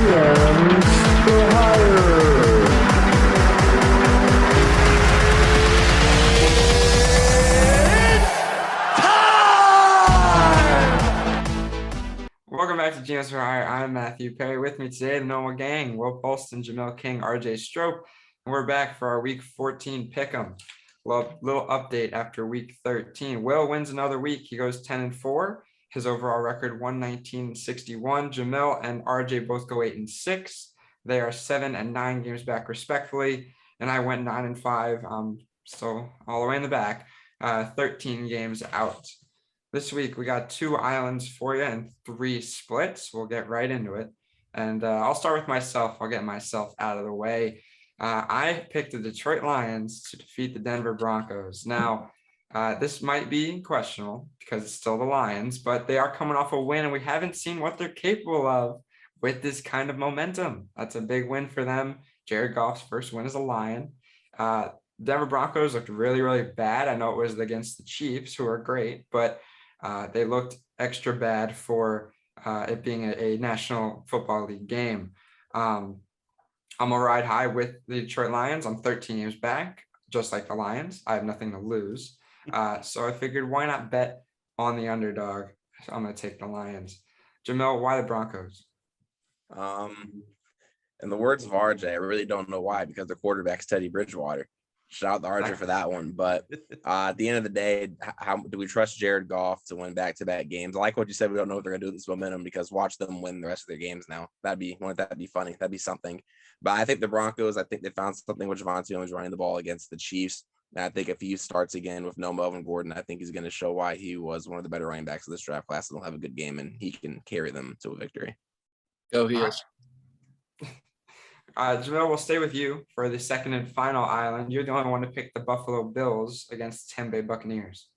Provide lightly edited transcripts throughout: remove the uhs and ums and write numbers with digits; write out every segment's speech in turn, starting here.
champions for hire. Welcome back to GMs for Hire. I'm Matthew Perry. With me today, the normal gang, Will Polston, Jamel King, RJ Strope, and we're back for our Week 14 pick'em. Little update after Week 13. Will wins another week. He goes 10-4. His overall record 119-61. Jamel and RJ both go 8-6. They are 7 and 9 games back respectfully, and I went 9-5. So all the way in the back, 13 games out. This week, we got 2 islands for you and 3 splits. We'll get right into it. And I'll start with myself. I'll get myself out of the way. I picked the Detroit Lions to defeat the Denver Broncos. Now, this might be questionable because it's still the Lions, but they are coming off a win, and we haven't seen what they're capable of with this kind of momentum. That's a big win for them. Jared Goff's first win as a Lion. Denver Broncos looked really, really bad. I know it was against the Chiefs, who are great, but they looked extra bad for it being a National Football League game. I'm going to ride high with the Detroit Lions. I'm 13 years back, just like the Lions. I have nothing to lose. So I figured, why not bet on the underdog? So I'm going to take the Lions. Jamel, why the Broncos? In the words of RJ, I really don't know why, because the quarterback's Teddy Bridgewater. Shout out to RJ for that one. But at the end of the day, how do we trust Jared Goff to win back-to-back games? I like what you said. We don't know what they're going to do with this momentum, because watch them win the rest of their games now. Wouldn't that be funny? That'd be something. But I think the Broncos, I think they found something with Javonte Williams running the ball against the Chiefs. And I think if he starts again with no Melvin Gordon, I think he's going to show why he was one of the better running backs of this draft class, and he'll have a good game, and he can carry them to a victory. Go Heels. Jamel, we'll stay with you for the second and final island. You're the only one to pick the Buffalo Bills against the Tampa Bay Buccaneers.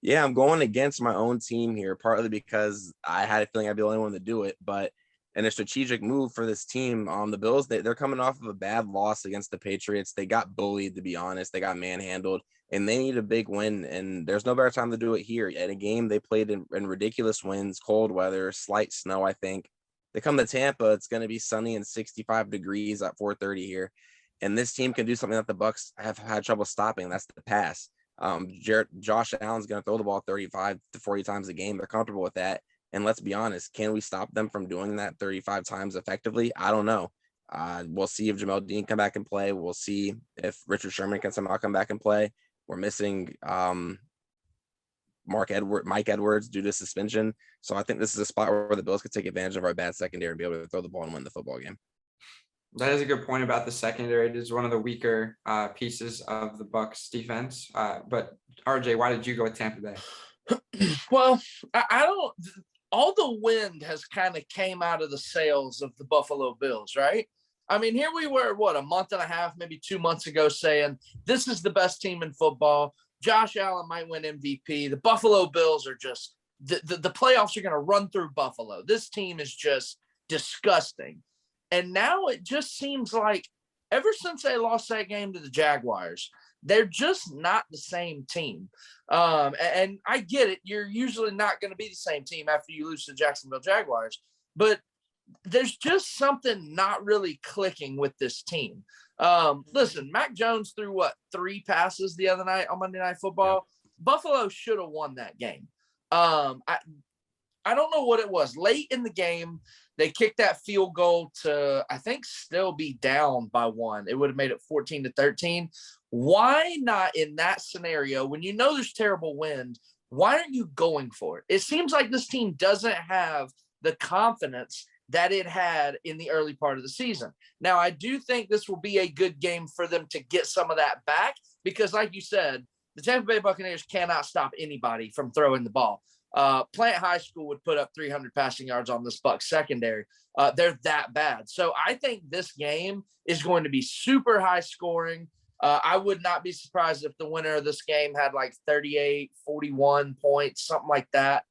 Yeah, I'm going against my own team here, partly because I had a feeling I'd be the only one to do it, but in a strategic move for this team, the Bills, they're coming off of a bad loss against the Patriots. They got bullied, to be honest. They got manhandled, and they need a big win, and there's no better time to do it here. At a game they played in ridiculous winds, cold weather, slight snow, I think. They come to Tampa, it's going to be sunny and 65 degrees at 4:30 here. And this team can do something that the Bucs have had trouble stopping. That's the pass. Josh Allen's going to throw the ball 35 to 40 times a game. They're comfortable with that. And let's be honest, can we stop them from doing that 35 times effectively? I don't know. We'll see if Jamel Dean come back and play. We'll see if Richard Sherman can somehow come back and play. We're missing Mike Edwards due to suspension. So I think this is a spot where the Bills could take advantage of our bad secondary and be able to throw the ball and win the football game. That is a good point about the secondary. It is one of the weaker pieces of the Bucs defense. But RJ, why did you go with Tampa Bay? Well, I don't. All the wind has kind of came out of the sails of the Buffalo Bills, right? I mean, here we were, a month and a half, maybe 2 months ago, saying this is the best team in football. Josh Allen might win MVP. The Buffalo Bills are just the playoffs are going to run through Buffalo. This team is just disgusting. And now it just seems like ever since they lost that game to the Jaguars, they're just not the same team. And I get it. You're usually not going to be the same team after you lose to the Jacksonville Jaguars. But there's just something not really clicking with this team. Listen, Mac Jones threw 3 passes the other night on Monday Night Football. Yeah. Buffalo should have won that game. I don't know what it was. Late in the game, they kicked that field goal to, I think, still be down by 1. It would have made it 14-13. Why not in that scenario, when you know there's terrible wind, why aren't you going for it? It seems like this team doesn't have the confidence that it had in the early part of the season. Now, I do think this will be a good game for them to get some of that back because, like you said, the Tampa Bay Buccaneers cannot stop anybody from throwing the ball. Plant High School would put up 300 passing yards on this Bucs secondary. They're that bad. So I think this game is going to be super high scoring. I would not be surprised if the winner of this game had like 38, 41 points, something like that.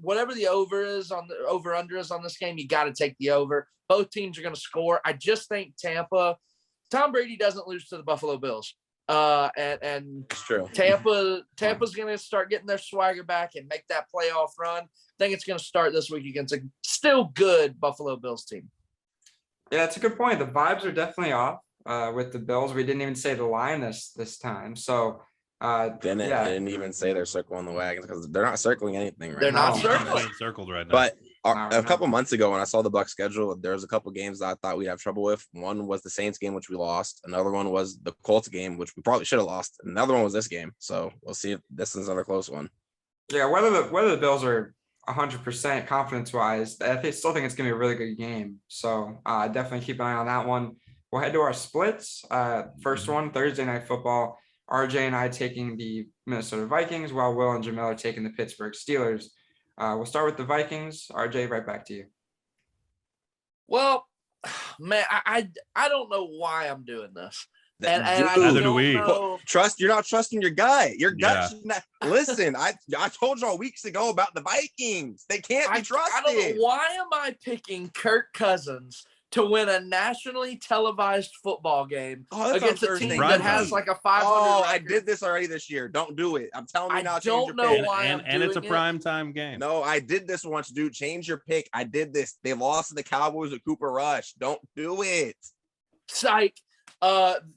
Whatever the over under is on this game, you got to take the over. Both teams are going to score. I just think Tom Brady doesn't lose to the Buffalo Bills. And It's true. Tampa's going to start getting their swagger back and make that playoff run. I think it's going to start this week against a still good Buffalo Bills team. Yeah, that's a good point. The vibes are definitely off with the Bills. We didn't even say the line this time. So didn't even say they're circling the wagons because they're not circling anything right They're now. not circling. Circled right now. But Not a right couple now. months ago when I saw the Bucs schedule, there was a couple games that I thought we'd have trouble with. One was the Saints game, which we lost. Another one was the Colts game, which we probably should have lost. Another one was this game. So we'll see if this is another close one. Yeah, whether the Bills are 100% confidence wise, still think it's gonna be a really good game. So definitely keep an eye on that one. We'll head to our splits. First one, Thursday Night Football. RJ and I taking the Minnesota Vikings, while Will and Jamel are taking the Pittsburgh Steelers. We'll start with the Vikings. RJ, right back to you. Well, man, I don't know why I'm doing this. And I Neither do don't we. know. You're not trusting your gut. Your gut Yeah. should not listen. I told y'all weeks ago about the Vikings. They can't be trusted. I don't know why am I picking Kirk Cousins to win a nationally televised football game That's against on a team Thursday that night. has like a 500 Oh, I record. did this already this year. Don't do it. I'm telling you I now. don't change your know pick. why I'm and it's a doing it. prime time game. No, I did this once, dude. Change your pick. I did this. They lost to the Cowboys with Cooper Rush. Don't do it. Psych.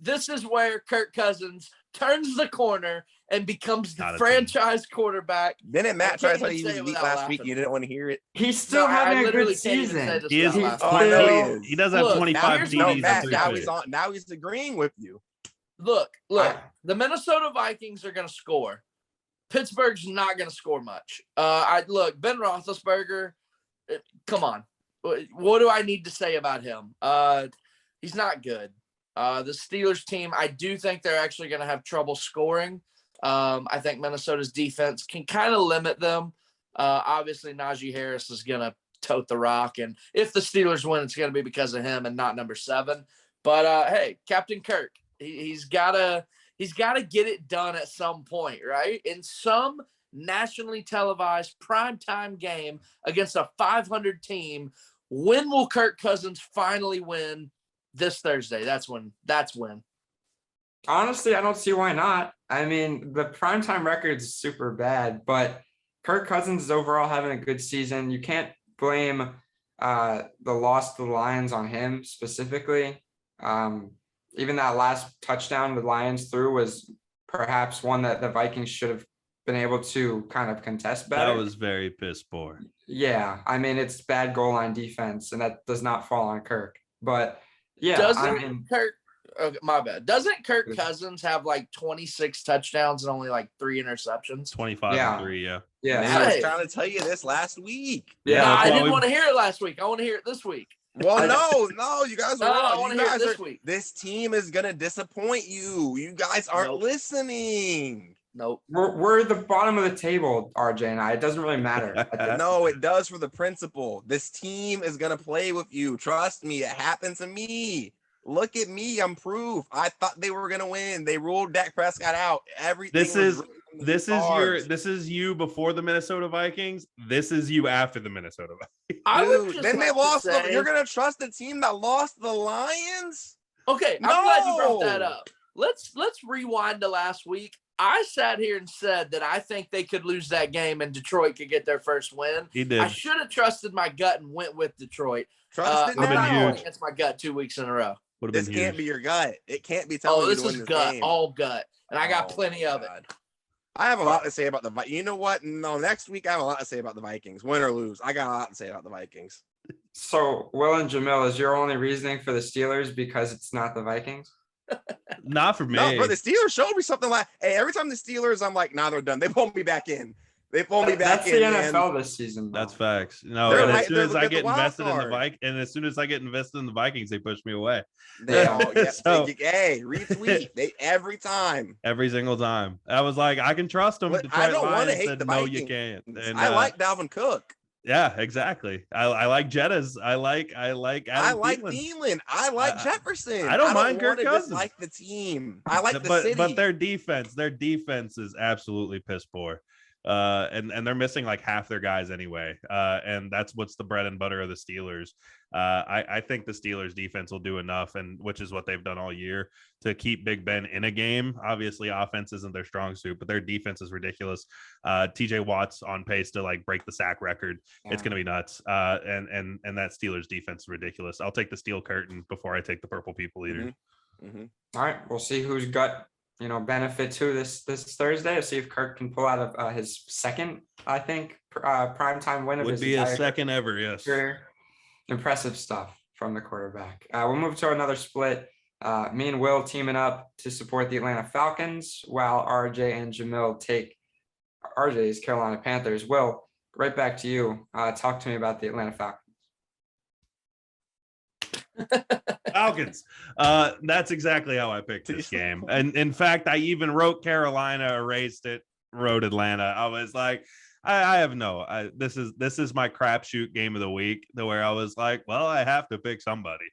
This is where Kirk Cousins turns the corner and becomes the Not a franchise quarterback. Didn't Matt I try can't to tell even you he say was it elite without last week? laughing. You didn't want to hear it. He's still No, I having a literally good can't even say season. this He is. without He's, laughing. Oh, I know he he is. does have Look, 25 here's No, TDs. and Matt. three Now picks. he's on. Now he's agreeing with you. Look, I- the Minnesota Vikings are going to score. Pittsburgh's not going to score much. Ben Roethlisberger. Come on, what do I need to say about him? He's not good. The Steelers team, I do think they're actually going to have trouble scoring. I think Minnesota's defense can kind of limit them. Obviously, Najee Harris is going to tote the rock, and if the Steelers win, it's going to be because of him and not number 7. But hey, Captain Kirk, he's got to get it done at some point, right? In some nationally televised primetime game against a 500 team, when will Kirk Cousins finally win? This Thursday. That's when. Honestly, I don't see why not. I mean, the primetime record's super bad, but Kirk Cousins is overall having a good season. You can't blame the loss to the Lions on him specifically. Even that last touchdown the Lions threw was perhaps one that the Vikings should have been able to kind of contest better. That was very piss poor. Yeah, I mean, it's bad goal line defense, and that does not fall on Kirk. But yeah, Doesn't Kirk? Okay, my bad. Doesn't Kirk Cousins have like 26 touchdowns and only like 3 interceptions? 25 Yeah. and 3, yeah. yeah, Matt was Hey. trying to tell you this last week. Yeah, No, that's I why didn't we- want to hear it last week. I want to hear it this week. Well, no, you guys are No, I wrong. want You to hear it guys this are. week. This team is gonna disappoint you. You guys aren't Nope. listening. Nope. we're the bottom of the table, RJ and I. It doesn't really matter. No, it does for the principle. This team is gonna play with you. Trust me, it happened to me. Look at me, I'm proof. I thought they were gonna win. They ruled Dak Prescott out. Everything. This was is written in the this is stars. this is you before the Minnesota Vikings. This is you after the Minnesota Vikings. I would Dude, just then they like to lost. say- You're gonna trust the team that lost the Lions? Okay, I'm glad you brought that No. up. Let's rewind to last week. I sat here and said that I think they could lose that game and Detroit could get their first win. He did. I should have trusted my gut and went with Detroit. Trust it Would've been now. huge. Going against my gut 2 weeks in a row. Would have This been can't huge. be your gut. It can't be telling Oh, you this to win is this gut, game. all gut, and I got Oh, plenty of it. God. I have a lot to say about the Vikings. You know what? No, next week I have a lot to say about the Vikings. Win or lose, I got a lot to say about the Vikings. So, Will and Jamil, is your only reasoning for the Steelers because it's not the Vikings? Not for me. No, but the Steelers showed me something like, hey, every time the Steelers, I'm like, nah, they're done. They pulled me back in. They pulled me back That's in. the man. NFL this season. That's though. facts. No, They're and right- as soon they're as looking I at the get wild invested in the card. and as soon as I get invested in the Vikings, they push me away They all, yeah, So- hey, retweet. They every time. every single time. I was like, I can trust them. But Detroit I don't wanna Lions hate said, the no, you Vikings. can't. And, I like Dalvin Cook. Yeah, exactly. I like Jettas. I like Adam I like Thielen. Thielen. I like I- Jefferson. I don't mind Kirk wanna Cousins. dislike the team. I like the but city. but their defense is absolutely piss poor. And they're missing like half their guys anyway. And that's what's the bread and butter of the Steelers. I think the Steelers defense will do enough, and which is what they've done all year, to keep Big Ben in a game. Obviously, offense isn't their strong suit, but their defense is ridiculous. TJ Watt's on pace to like break the sack record. Yeah. It's gonna be nuts. And that Steelers defense is ridiculous. I'll take the steel curtain before I take the purple people eater. All right, we'll see who's got benefit to this Thursday. We'll see if Kirk can pull out of his second, I think, primetime win of Would his be his entire second ever, yes. career. Impressive stuff from the quarterback. We'll move to another split. Me and Will teaming up to support the Atlanta Falcons, while RJ and Jamil take RJ's Carolina Panthers. Will, right back to you. Talk to me about the Atlanta Falcons. Falcons. That's exactly how I picked this game. And in fact, I even wrote Carolina, erased it, wrote Atlanta. I was like, this is my crapshoot game of the week, where I was like, well, I have to pick somebody.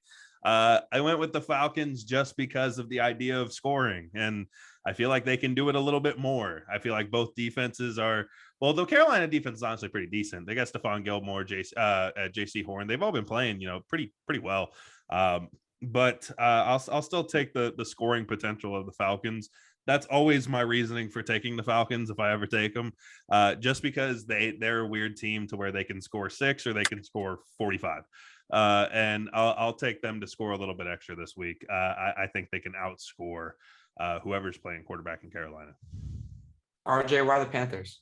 I went with the Falcons just because of the idea of scoring, and I feel like they can do it a little bit more. I feel like both defenses are, well, the Carolina defense is honestly pretty decent. They got Stephon Gilmore, JC Horn. They've all been playing, pretty well. But I'll still take the scoring potential of the Falcons. That's always my reasoning for taking the Falcons if I ever take them, just because they're a weird team to where they can score 6 or they can score 45. And I'll take them to score a little bit extra this week. I think they can outscore whoever's playing quarterback in Carolina. RJ, why the Panthers?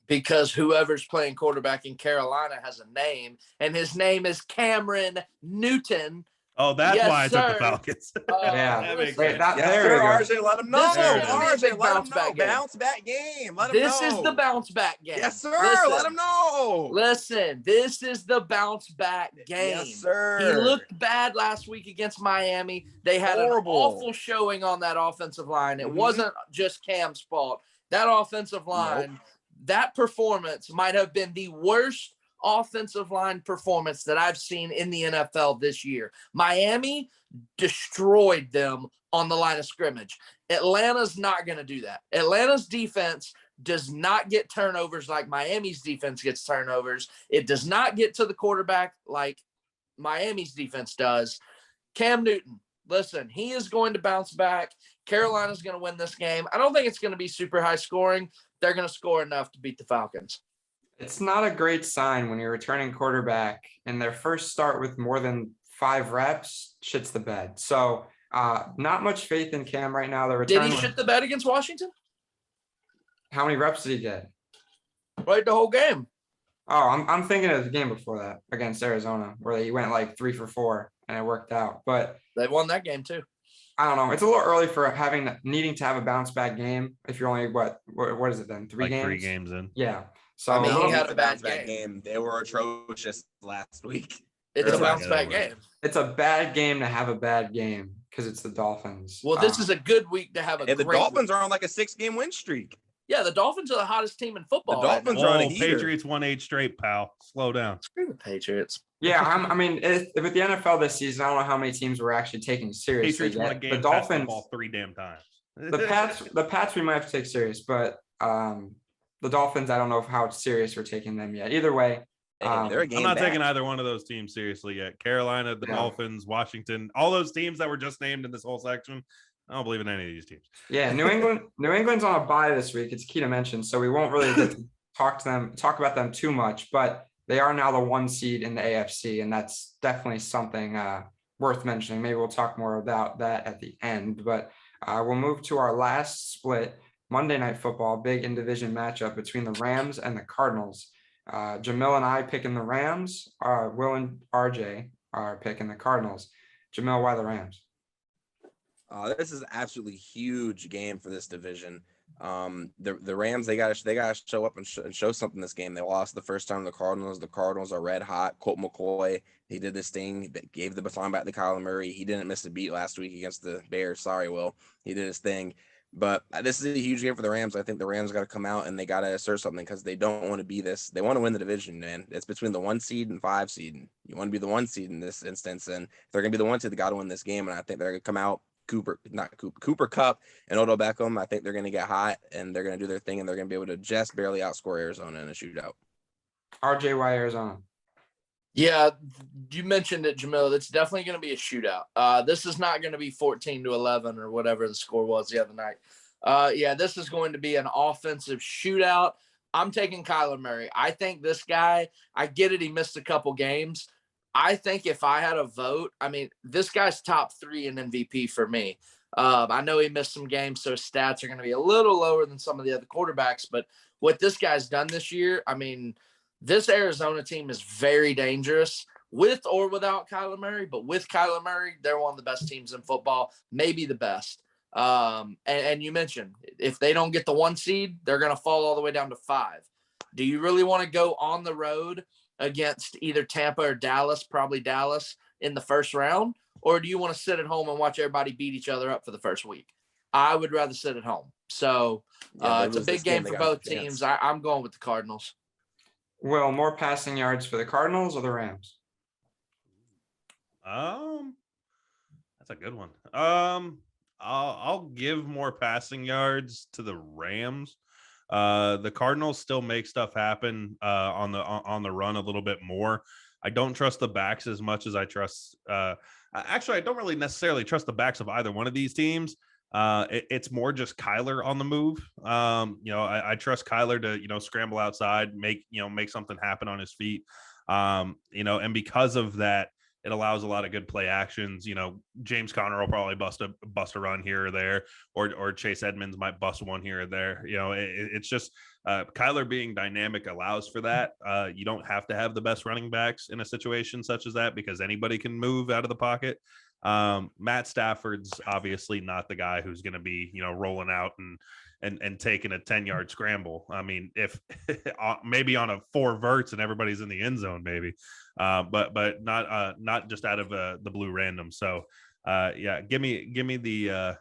Because whoever's playing quarterback in Carolina has a name, and his name is Cameron Newton. Oh, that's Yes, why I took sir. the Falcons. Yeah. That makes Wait, sense. there we go. RJ, let him know. This is There it gonna be a RJ, big let him bounce know. back game. Bounce back game. Let him know. This is the bounce back game. Yes, sir. Listen, Let him know. Listen, this is the bounce back game. Yes, sir. He looked bad last week against Miami. They had Horrible. an awful showing on that offensive line. It Mhm. wasn't just Cam's fault. That offensive line, that performance might have been the worst offensive line performance that I've seen in the NFL this year. Miami destroyed them on the line of scrimmage. Atlanta's not going to do that. Atlanta's defense does not get turnovers like Miami's defense gets turnovers. It does not get to the quarterback like Miami's defense does. Cam Newton, listen, he is going to bounce back. Carolina's going to win this game. I don't think it's going to be super high scoring. They're going to score enough to beat the Falcons. It's not a great sign when you're returning quarterback and their first start with more than 5 reps shits the bed. So not much faith in Cam right now. Did he shit the bed against Washington? How many reps did he get? Right, the whole game. Oh, I'm thinking of the game before that against Arizona, where he went like 3 for 4 and it worked out. But They won that game too. I don't know. It's a little early for needing to have a bounce back game. If you're only what is it then? 3 games? 3 games in. Yeah. So I mean, he had a bad bounce back game. They were atrocious last week. It's a bounce back Yeah, game. it's a bad game to have a bad game because it's the Dolphins. Well, this is a good week to have a And the great Dolphins week. are on like a 6-game win streak. Yeah, the Dolphins are the hottest team in football. The right Dolphins now. are on a Oh, heater. Patriots won 8 straight, pal. Slow down. Screw the Patriots. Yeah, I mean, with the NFL this season, I don't know how many teams were actually taking seriously. Patriots won a Yet. game. The The Dolphins, ball 3 damn times. the Pats, we might have to take serious, but the Dolphins, I don't know how serious we're taking them yet. Either way, Hey, they're a game I'm not back. taking either one of those teams seriously yet. Carolina, the Yeah. Dolphins, Washington, all those teams that were just named in this whole section. I don't believe in any of these teams. yeah, New England's on a bye this week. It's key to mention, so we won't really get to talk about them too much, but they are now the 1 seed in the AFC, and that's definitely something worth mentioning. Maybe we'll talk more about that at the end, but we'll move to our last split, Monday Night Football, big in-division matchup between the Rams and the Cardinals. Jamil and I picking the Rams. Will and RJ are picking the Cardinals. Jamil, why the Rams? This is an absolutely huge game for this division. The Rams, they gotta show up and show something this game. They lost the first time to the Cardinals. The Cardinals are red hot. Colt McCoy, he did this thing, gave the baton back to Kyler Murray. He didn't miss a beat last week against the Bears. Sorry, Will. He did his thing. But this is a huge game for the Rams. I think the Rams got to come out and they got to assert something because they don't want to be this. They want to win the division, man. It's between the 1 seed and 5 seed. You want to be the 1 seed in this instance. And if they're going to be the 1 seed, they got to win this game. And I think they're going to come out Cooper Kupp and Odell Beckham. I think they're going to get hot and they're going to do their thing and they're going to be able to just barely outscore Arizona in a shootout. RJY Arizona. Yeah, you mentioned it, Jamil. It's definitely going to be a shootout. This is not going to be 14-11 or whatever the score was the other night. Yeah, this is going to be an offensive shootout. I'm taking Kyler Murray. I think this guy, I get it, he missed a couple games. I think if I had a vote, I mean, this guy's top 3 in MVP for me. I know he missed some games, so his stats are going to be a little lower than some of the other quarterbacks. But what this guy's done this year, I mean, this Arizona team is very dangerous with or without Kyler Murray. But with Kyler Murray, they're one of the best teams in football, maybe the best. And you mentioned if they don't get the 1 seed, they're going to fall all the way down to 5. Do you really want to go on the road against either Tampa or Dallas, probably Dallas in the first round? Or do you want to sit at home and watch everybody beat each other up for the first week? I would rather sit at home. So it's a big game for both teams. I'm going with the Cardinals. Will, more passing yards for the Cardinals or the Rams? That's a good one. I'll give more passing yards to the Rams. The Cardinals still make stuff happen on the run a little bit more. I don't trust the backs as much as I trust. Actually, I don't really necessarily trust the backs of either one of these teams. It's more just Kyler on the move. I trust Kyler to scramble outside, make something happen on his feet. And because of that, it allows a lot of good play actions. James Conner will probably bust a run here or there, or Chase Edmonds might bust one here or there. It's just Kyler being dynamic allows for that. You don't have to have the best running backs in a situation such as that because anybody can move out of the pocket. Matt Stafford's obviously not the guy who's going to be, rolling out and taking a 10-yard scramble. I mean, if maybe on a 4 verts and everybody's in the end zone, maybe, but not just out of the blue random. So give me the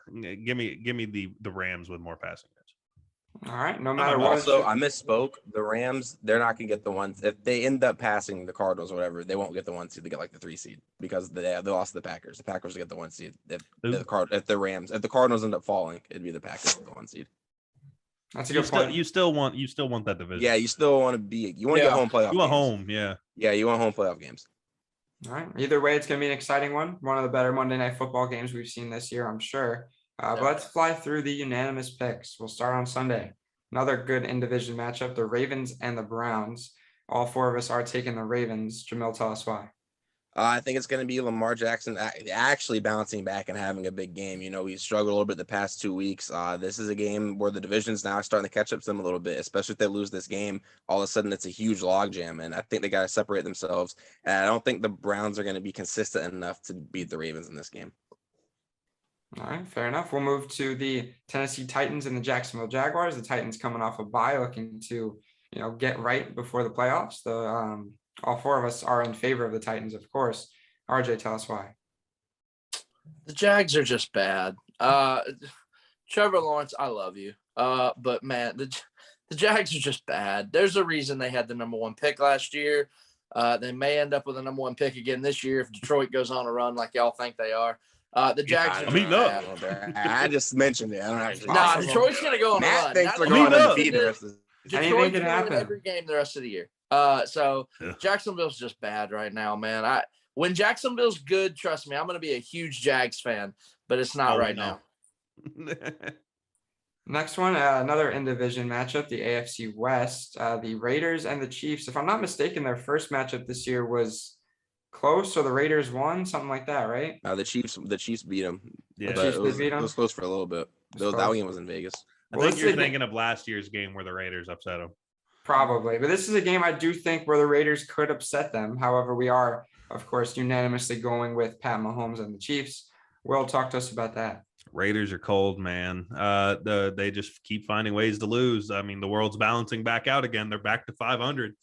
Rams with more passing yards. All right. No matter what. Also, I misspoke. The Rams, they're not going to get the 1. If they end up passing the Cardinals or whatever, they won't get the 1 seed. They get like the 3 seed because they lost to the Packers. The Packers will get the 1 seed. If the Cardinals end up falling, it'd be the Packers with the 1 seed. That's a good point. You still want that division. Yeah, you still want to be. You want to get home playoff. You want games. home, yeah. Yeah, you want home playoff games. All right. Either way, it's going to be an exciting one. One of the better Monday Night Football games we've seen this year, I'm sure. But let's fly through the unanimous picks. We'll start on Sunday. Another good in-division matchup, the Ravens and the Browns. All 4 of us are taking the Ravens. Jamil, tell us why. I think it's going to be Lamar Jackson actually bouncing back and having a big game. He struggled a little bit the past 2 weeks. This is a game where the division's now starting to catch up to them a little bit, especially if they lose this game. All of a sudden, it's a huge logjam, and I think they got to separate themselves. And I don't think the Browns are going to be consistent enough to beat the Ravens in this game. All right, fair enough. We'll move to the Tennessee Titans and the Jacksonville Jaguars. The Titans coming off a bye, looking to, get right before the playoffs. All 4 of us are in favor of the Titans, of course. RJ, tell us why. The Jags are just bad. Trevor Lawrence, I love you. But man, the Jags are just bad. There's a reason they had the number 1 pick last year. They may end up with a number 1 pick again this year if Detroit goes on a run like y'all think they are. The Jags are bad. I just mentioned it. I don't actually. Nah, Detroit's going to go on a run. Matt thinks they're going undefeated the rest of the Anything Detroit's can going to happen. win every game the rest of the year. Jacksonville's just bad right now, man. When Jacksonville's good, trust me, I'm going to be a huge Jags fan, but it's not now. Next one, another in-division matchup, the AFC West, the Raiders and the Chiefs. If I'm not mistaken, their first matchup this year was close, so the Raiders won, something like that, right? The Chiefs beat them. Yeah, but it was close for a little bit. That game was in Vegas. I think you're thinking of last year's game where the Raiders upset them. Probably, but this is a game I do think where the Raiders could upset them. However, we are, of course, unanimously going with Pat Mahomes and the Chiefs. Will, talk to us about that. Raiders are cold, man. They just keep finding ways to lose. I mean, the world's balancing back out again. They're back to 500,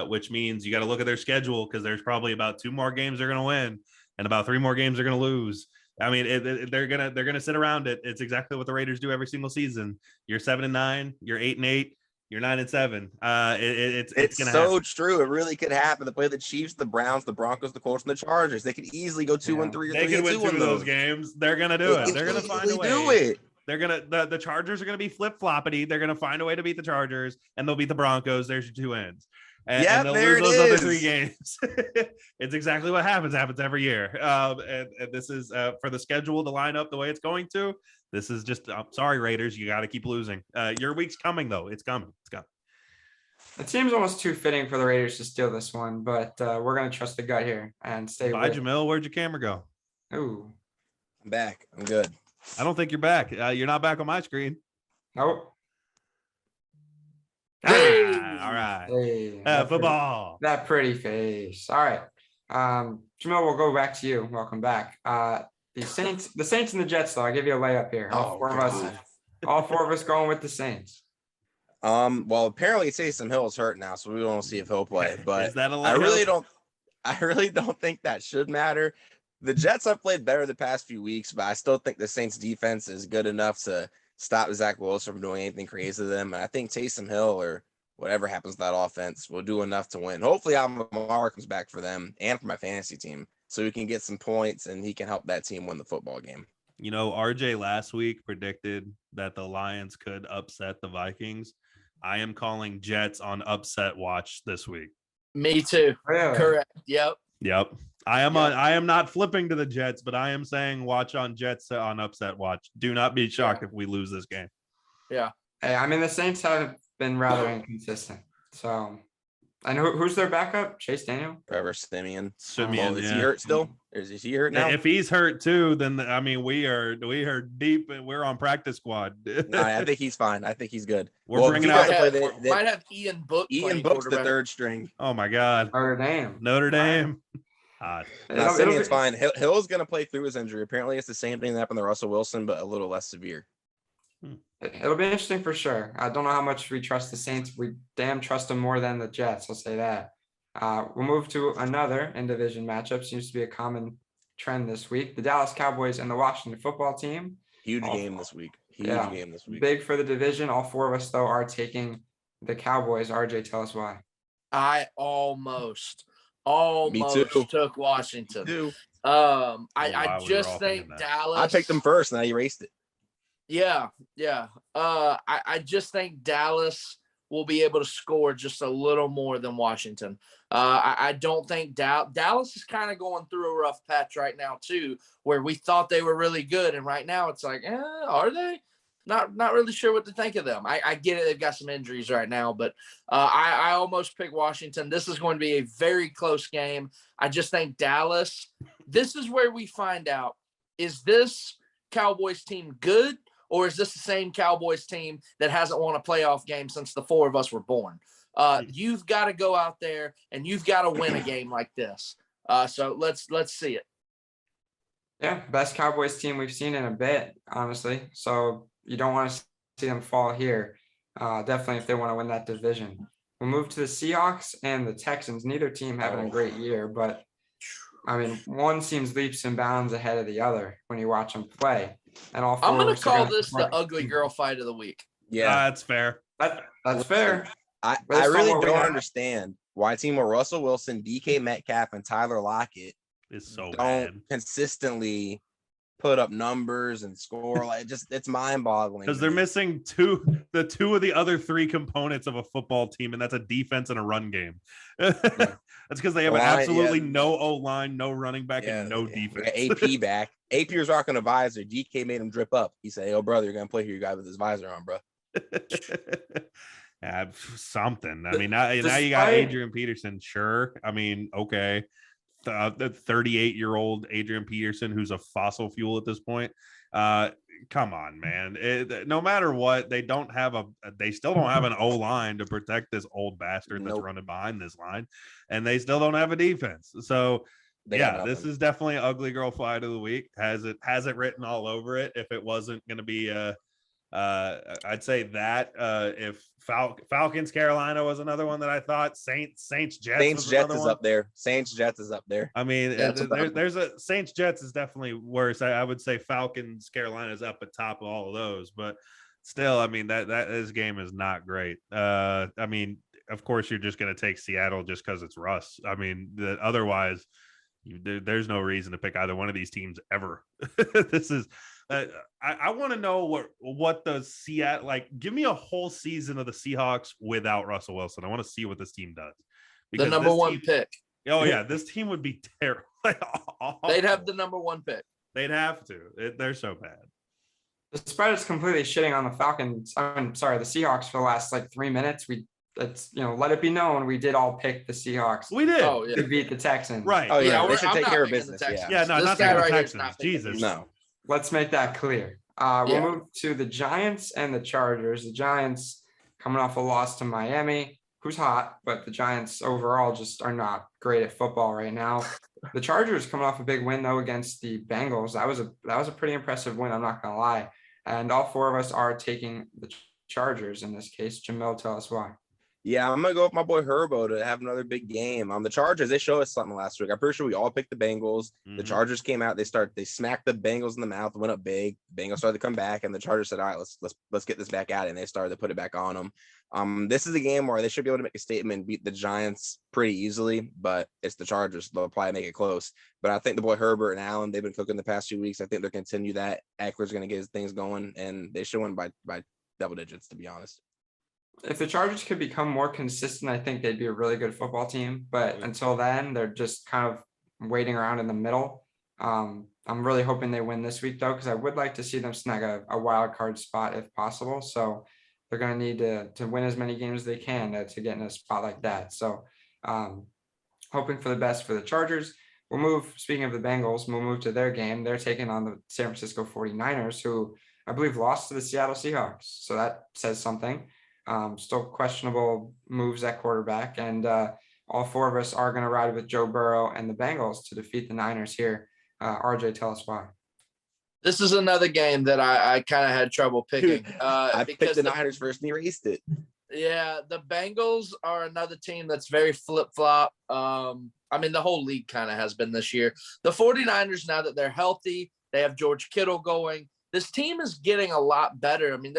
which means you got to look at their schedule because there's probably about 2 more games they're going to win and about 3 more games they're going to lose. I mean, they're gonna sit around it. It's exactly what the Raiders do every single season. You're 7-9, you're 8-8. You're 9-7. It's gonna so happen. true. It really could happen. They play the Chiefs, the Browns, the Broncos, the Colts, and the Chargers. They could easily go 2-3 or They 3-2 could win 2 in of those games. They're gonna do it. They're gonna find a way. Do it. They're gonna the Chargers are gonna be flip-floppity. They're gonna find a way to beat the Chargers, and they'll beat the Broncos. There's your 2 ends. And they'll lose those other 3 games. It's exactly what happens every year. And this is for the schedule to line up the way it's going to. This is just I'm sorry, Raiders. You got to keep losing. Your week's coming though. It's coming. It's coming. It seems almost too fitting for the Raiders to steal this one, but we're going to trust the gut here and stay Bye, with. Jamil. Where'd your camera go? Ooh. I'm back. I'm good. I don't think you're back. You're not back on my screen. Nope. Hey. All right. Hey, Football. That pretty face. All right. Jamil, we'll go back to you. Welcome back. The Saints and the Jets, though. I'll give you a layup here. All four of us going with the Saints. Well, apparently Taysom Hill's hurt now, so we won't see if he'll play. But Is that a I layup? really don't think that should matter. The Jets have played better the past few weeks, but I still think the Saints defense is good enough to stop Zach Wilson from doing anything crazy to them. And I think Taysom Hill or whatever happens to that offense will do enough to win. Hopefully Lamar comes back for them and for my fantasy team so we can get some points and he can help that team win the football game. You know, RJ last week predicted that the Lions could upset the Vikings. I am calling Jets on upset watch this week. Me too. Really? Correct. Yep. I am not flipping to the Jets, but I am saying watch on Jets on upset watch. Do not be shocked if we lose this game. Yeah. Hey, I mean, the Saints have been rather inconsistent. So, and who's their backup? Chase Daniel? Trevor Simeon. Simeon, Is he hurt still? Or is he hurt now? If he's hurt too, then I mean we are deep. We're on practice squad. No, I think he's fine. I think he's good. We're bringing out. Might have Ian Book. Ian Book's the third string. Oh my God. Notre Dame. No, Simeon's fine. Hill's going to play through his injury. Apparently, it's the same thing that happened to Russell Wilson, but a little less severe. It'll be interesting for sure. I don't know how much we trust the Saints. We damn trust them more than the Jets. I'll say that. We'll move to another in-division matchup. Seems to be a common trend this week. The Dallas Cowboys and the Washington football team. Huge game this week. Big for the division. All 4 of us, though, are taking the Cowboys. RJ, tell us why. I almost took Washington. I just think Dallas. I picked them first and I erased it. Yeah. I just think Dallas will be able to score just a little more than Washington. I don't think Dallas is kind of going through a rough patch right now too, where we thought they were really good, and right now it's like, are they? Not really sure what to think of them. I get it; they've got some injuries right now, but I almost picked Washington. This is going to be a very close game. I just think Dallas. This is where we find out: is this Cowboys team good? Or is this the same Cowboys team that hasn't won a playoff game since the 4 of us were born? You've got to go out there and you've got to win a game like this. So let's see it. Yeah, best Cowboys team we've seen in a bit, honestly. So you don't want to see them fall here. Definitely if they want to win that division. We'll move to the Seahawks and the Texans. Neither team having a great year, but I mean, one seems leaps and bounds ahead of the other when you watch them play. And all 4 I'm going to call this the ugly girl fight of the week. Yeah, that's fair. That's fair. I really don't understand why a team with Russell Wilson, DK Metcalf, and Tyler Lockett is so don't bad. Consistently put up numbers and score. Like it's mind-boggling. Because they're missing two of the other 3 components of a football team, and that's a defense and a run game. That's because they have absolutely no O-line, no running back, and no defense. AP back. AP was rocking a visor. DK made him drip up. He said, "Yo, brother, you're gonna play here, you guy with his visor on, bro." Something. I mean, now you got Adrian Peterson. Sure. I mean, okay. The 38-year-old Adrian Peterson, who's a fossil fuel at this point. Come on, man. No matter what, they still don't have an O-line to protect this old bastard that's running behind this line, and they still don't have a defense. So this is definitely an ugly girl fight of the week. Has it written all over it. If it wasn't going to be I'd say that if Falcons Carolina was another one that I thought. Saints Jets is up there. Saints Jets is up there. I mean, there's a Saints Jets is definitely worse. I would say Falcons Carolina is up at top of all of those, but still, I mean, that this game is not great. I mean, of course, you're just going to take Seattle just because it's Russ. I mean, otherwise, there's no reason to pick either one of these teams ever. This is, I want to know what the Seattle, like, give me a whole season of the Seahawks without Russell Wilson. I want to see what this team does. The number one pick. Oh yeah, this team would be terrible. They'd have the number one pick. They'd have to. They're so bad. The spread is completely shitting on the Falcons. I'm sorry, the Seahawks for the last like 3 minutes. Let it be known we did all pick the Seahawks. We did. Oh, yeah. To beat the Texans. Right. Oh yeah, Yeah, they should I'm take not care of picking the business. Texans. Yeah. Yeah, no, This not guy the right here is Texans. not picking Jesus. No. Let's make that clear. We'll Yeah. move to the Giants and the Chargers. The Giants coming off a loss to Miami, who's hot, but the Giants overall just are not great at football right now. The Chargers coming off a big win though against the Bengals. That was a pretty impressive win. I'm not gonna lie. And all four of us are taking the Chargers in this case. Jamil, tell us why. Yeah, I'm gonna go with my boy Herbo to have another big game. The Chargers, they showed us something last week. I'm pretty sure we all picked the Bengals. The Mhm. Chargers came out, they smacked the Bengals in the mouth, went up big. Bengals started to come back, and the Chargers said, "All right, let's get this back at it." And they started to put it back on them. This is a game where they should be able to make a statement and beat the Giants pretty easily, but it's the Chargers. They'll probably make it close. But I think the boy Herbert and Allen, they've been cooking the past 2 weeks. I think they'll continue that. Eckler's gonna get his things going, and they should win by double digits, to be honest. If the Chargers could become more consistent, I think they'd be a really good football team. But until then, they're just kind of waiting around in the middle. I'm really hoping they win this week, though, because I would like to see them snag a wild card spot if possible. So they're going to need to win as many games as they can to get in a spot like that. So hoping for the best for the Chargers. Speaking of the Bengals, we'll move to their game. They're taking on the San Francisco 49ers, who I believe lost to the Seattle Seahawks. So that says something. Still questionable moves at quarterback, and all four of us are going to ride with Joe Burrow and the Bengals to defeat the Niners here. RJ, tell us why. This is another game that I kind of had trouble picking. I picked the Niners first and erased it. Yeah, the Bengals are another team that's very flip-flop. I mean, the whole league kind of has been this year. The 49ers, now that they're healthy, they have George Kittle going. This team is getting a lot better. I mean,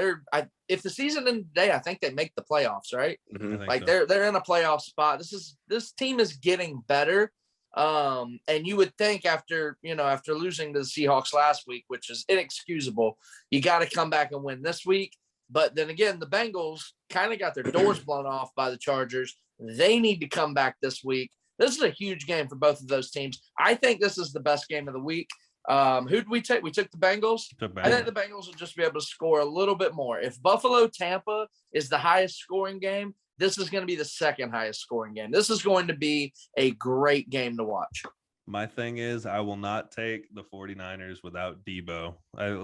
if the season ended today, I think they make the playoffs, right? Mhm. Like they're in a playoff spot. This team is getting better. And you would think after losing to the Seahawks last week, which is inexcusable, you got to come back and win this week. But then again, the Bengals kind of got their doors blown off by the Chargers. They need to come back this week. This is a huge game for both of those teams. I think this is the best game of the week. Who did we take? We took the Bengals. I think the Bengals will just be able to score a little bit more. If Buffalo-Tampa is the highest scoring game, this is going to be the second highest scoring game. This is going to be a great game to watch. My thing is, I will not take the 49ers without Debo.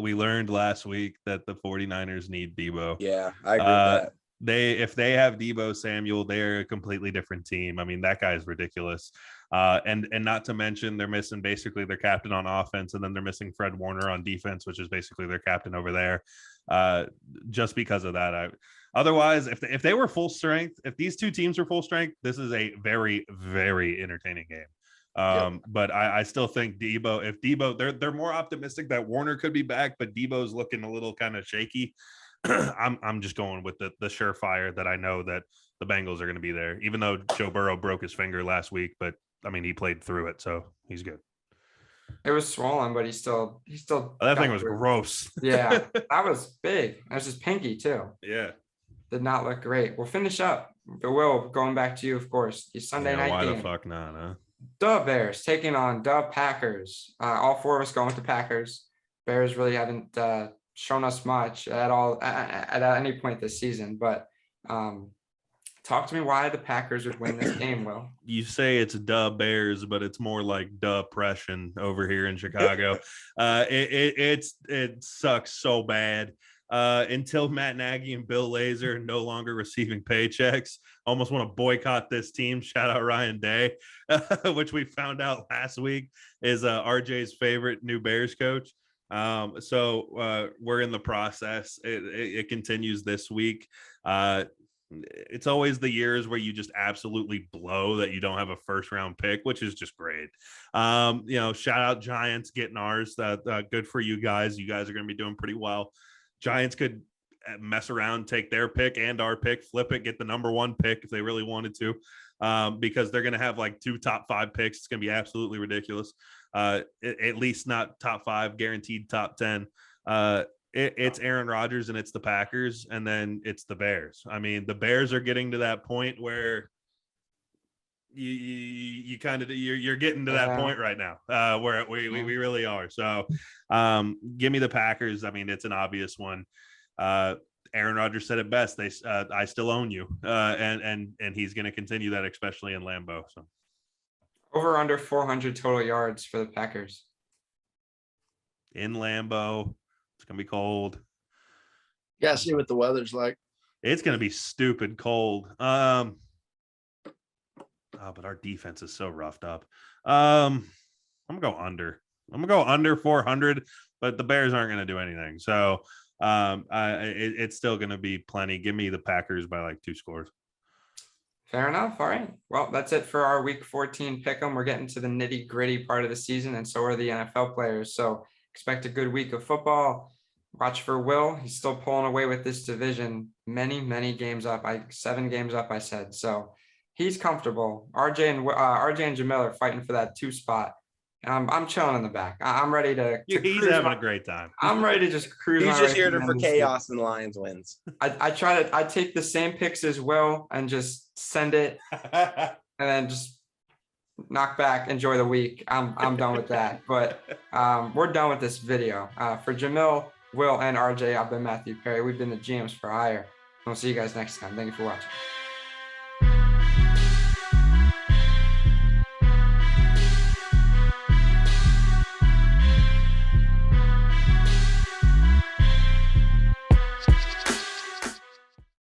We learned last week that the 49ers need Debo. Yeah, I agree with that. If they have Debo Samuel, they're a completely different team. I mean, that guy's ridiculous. And not to mention they're missing basically their captain on offense, and then they're missing Fred Warner on defense, which is basically their captain over there. Just because of that, otherwise, if they were full strength, if these two teams were full strength, this is a very, very entertaining game. But I still think Debo, they're more optimistic that Warner could be back, but Debo's looking a little kind of shaky. I'm just going with the surefire that I know that the Bengals are going to be there, even though Joe Burrow broke his finger last week, but I mean, he played through it, so he's good. It was swollen, but he still. That thing was gross. Yeah, that was big. That was his pinky too. Yeah. Did not look great. We'll finish up. But Will, going back to you, of course, the Sunday night why game. the fuck not, huh? The Bears taking on the Packers. All four of us going with the Packers. Bears really haven't shown us much at all at any point this season. But talk to me why the Packers would win this game, Will. You say it's the Bears, but it's more like depression over here in Chicago. It sucks so bad. Until Matt Nagy and Bill Lazor are no longer receiving paychecks. Almost want to boycott this team. Shout out Ryan Day, which we found out last week is RJ's favorite new Bears coach. So we're in the process. It continues this week. It's always the years where you just absolutely blow that you don't have a first round pick, which is just great. Shout out Giants getting ours. Good for you guys. You guys are going to be doing pretty well. Giants could mess around, take their pick and our pick, flip it, get the number 1 pick if they really wanted to, because they're going to have like 2 top 5 picks. It's going to be absolutely ridiculous. At least not top 5, guaranteed top 10. It's Aaron Rodgers and it's the Packers, and then it's the Bears. I mean, the Bears are getting to that point where you kind of you're getting to that point right now, where we really are. So give me the Packers. I mean, it's an obvious one. Aaron Rodgers said it best. I still own you, and he's going to continue that, especially in Lambeau. So Over under 400 total yards for the Packers. In Lambeau, it's going to be cold. Yeah, see what the weather's like. It's going to be stupid cold. But our defense is so roughed up. I'm gonna go under. I'm gonna go under 400, but the Bears aren't gonna do anything. So it's still gonna be plenty. Give me the Packers by like 2 scores. Fair enough. All right. Well, that's it for our week 14 pick'em. We're getting to the nitty gritty part of the season, and so are the NFL players. So expect a good week of football. Watch for Will. He's still pulling away with this division. Many games up. 7 games up, I said. So he's comfortable. RJ and Jamil are fighting for that 2 spot. I'm chilling in the back. I'm ready to he's having a great time. I'm ready to just cruise. He's just here for chaos and Lions wins. I take the same picks as Will and just send it and then just knock back, enjoy the week. I'm done with that. But we're done with this video. For Jamil, Will, and RJ, I've been Matthew Perry. We've been the GMs for Hire. We'll see you guys next time. Thank you for watching.